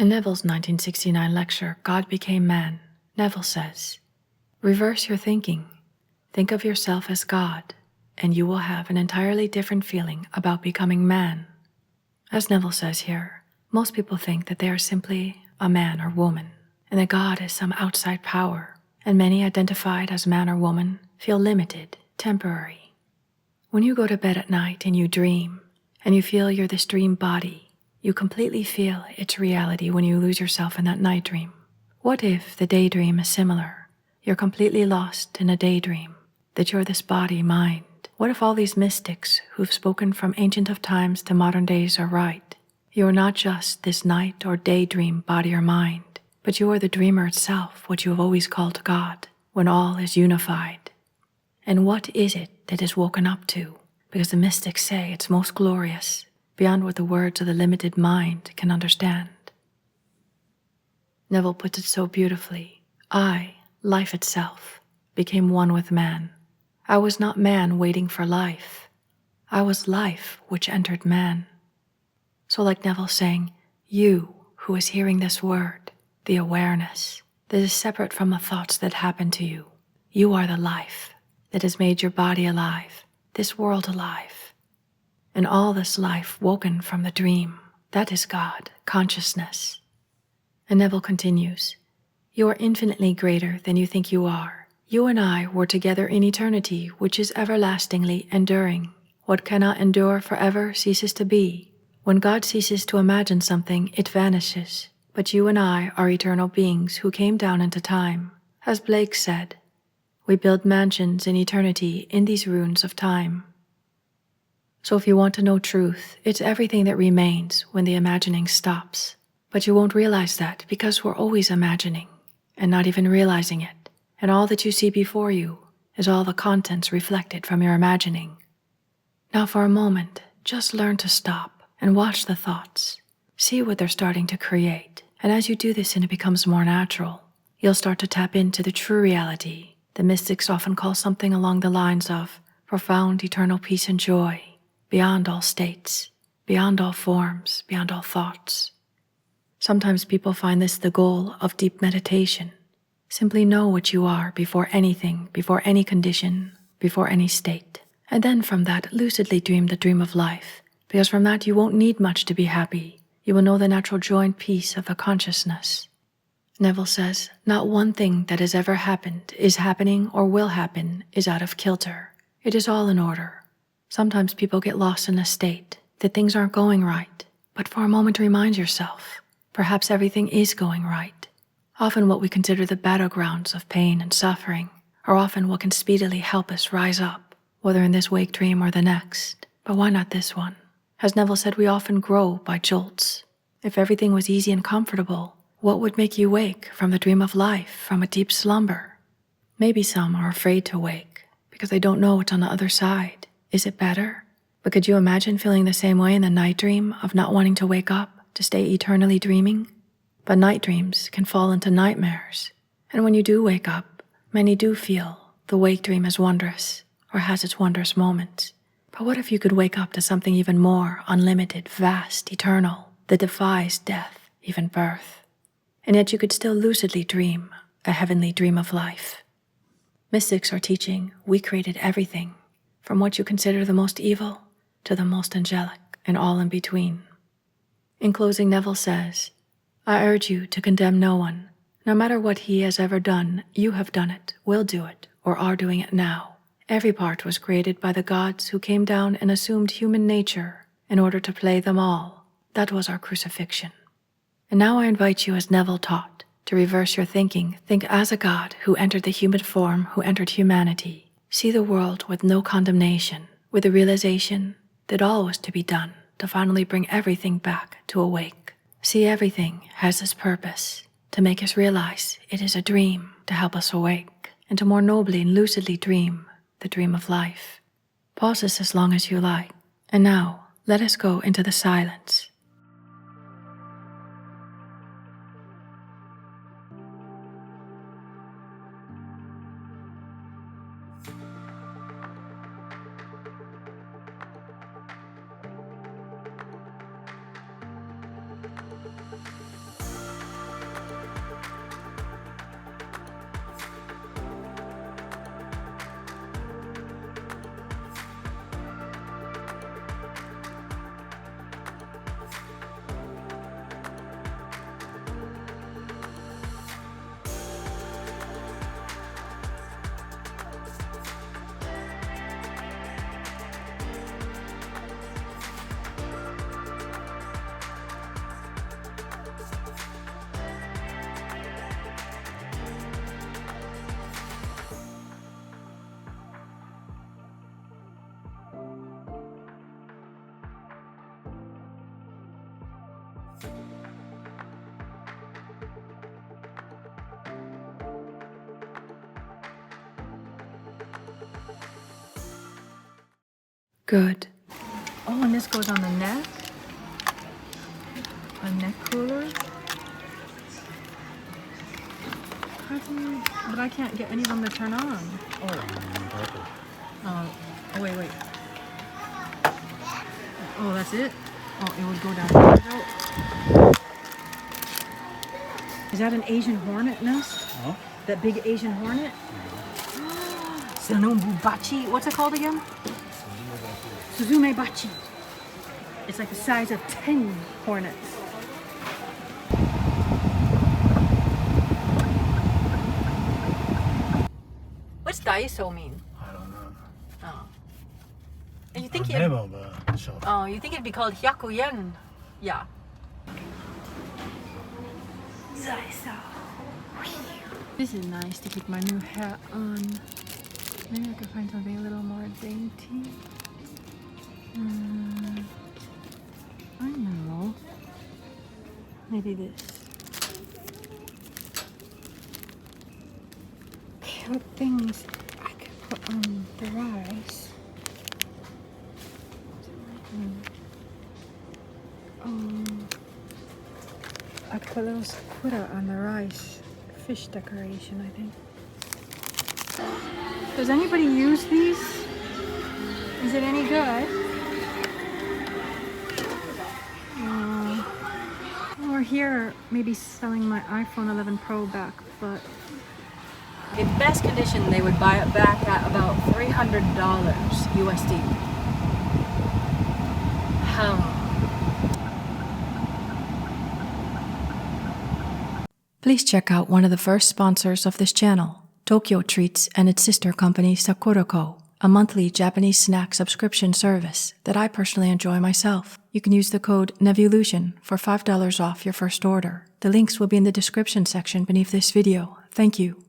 In Neville's 1969 lecture, God Became Man, Neville says, "Reverse your thinking. Think of yourself as God, and you will have an entirely different feeling about becoming man." As Neville says here, most people think that they are simply a man or woman, and that God is some outside power, and many identified as man or woman feel limited, temporary. When you go to bed at night and you dream, and you feel you're this dream body, you completely feel its reality when you lose yourself in that night dream. What if the daydream is similar? You're completely lost in a daydream, that you're this body, mind. What if all these mystics who've spoken from ancient of times to modern days are right? You are not just this night or daydream body or mind, but you are the dreamer itself, what you have always called God, when all is unified. And what is it that is woken up to? Because the mystics say it's most glorious, beyond what the words of the limited mind can understand. Neville puts it so beautifully. I, life itself, became one with man. I was not man waiting for life. I was life which entered man. So like Neville saying, you who is hearing this word, the awareness that is separate from the thoughts that happen to you, you are the life that has made your body alive, this world alive. And all this life woken from the dream, that is God, consciousness. And Neville continues, you are infinitely greater than you think you are. You and I were together in eternity, which is everlastingly enduring. What cannot endure forever ceases to be. When God ceases to imagine something, it vanishes. But you and I are eternal beings who came down into time. As Blake said, we build mansions in eternity in these ruins of time. So if you want to know truth, it's everything that remains when the imagining stops. But you won't realize that because we're always imagining and not even realizing it. And all that you see before you is all the contents reflected from your imagining. Now for a moment, just learn to stop and watch the thoughts. See what they're starting to create. And as you do this and it becomes more natural, you'll start to tap into the true reality. The mystics often call something along the lines of profound eternal peace and joy, beyond all states, beyond all forms, beyond all thoughts. Sometimes people find this the goal of deep meditation. Simply know what you are before anything, before any condition, before any state. And then from that, lucidly dream the dream of life. Because from that you won't need much to be happy. You will know the natural joy and peace of a consciousness. Neville says, not one thing that has ever happened, is happening, or will happen, is out of kilter. It is all in order. Sometimes people get lost in a state that things aren't going right. But for a moment remind yourself, perhaps everything is going right. Often what we consider the battlegrounds of pain and suffering are often what can speedily help us rise up, whether in this wake dream or the next. But why not this one? As Neville said, we often grow by jolts. If everything was easy and comfortable, what would make you wake from the dream of life, from a deep slumber? Maybe some are afraid to wake because they don't know what's on the other side. Is it better? But could you imagine feeling the same way in the night dream of not wanting to wake up, to stay eternally dreaming? But night dreams can fall into nightmares. And when you do wake up, many do feel the wake dream is wondrous or has its wondrous moments. But what if you could wake up to something even more unlimited, vast, eternal, that defies death, even birth? And yet you could still lucidly dream a heavenly dream of life. Mystics are teaching we created everything, from what you consider the most evil to the most angelic and all in between. In closing, Neville says, I urge you to condemn no one. No matter what he has ever done, you have done it, will do it, or are doing it now. Every part was created by the gods who came down and assumed human nature in order to play them all. That was our crucifixion. And now I invite you, as Neville taught, to reverse your thinking. Think as a God who entered the human form, who entered humanity. See the world with no condemnation, with the realization that all was to be done to finally bring everything back to awake. See everything has its purpose, to make us realize it is a dream, to help us awake, and to more nobly and lucidly dream the dream of life. Pause this as long as you like. And now, let us go into the silence. Good. Oh, and this goes on the neck. A neck cooler. How do you... But I can't get any of them to turn on. Oh, wait. Oh, that's it? Oh, it would go down here. Is that an Asian hornet nest? Huh? That big Asian hornet? Bachi. What's it called again? Suzume Bachi. It's like the size of 10 hornets. What's daiso mean? I don't know. Oh. And you think Never, but sure. Oh, you think it'd be called hyaku yen? Yeah. This is nice to keep my new hat on. Maybe I could find something a little more dainty. I know. Maybe this. Cute things I could put on the rice. I could put a little sakura on the rice. Fish decoration, I think. Does anybody use these? Is it any good? Or here, maybe selling my iPhone 11 Pro back, but in best condition, they would buy it back at about $300 USD. How? Please check out one of the first sponsors of this channel, Tokyo Treats and its sister company Sakurako, a monthly Japanese snack subscription service that I personally enjoy myself. You can use the code NEVILLUTION for $5 off your first order. The links will be in the description section beneath this video. Thank you.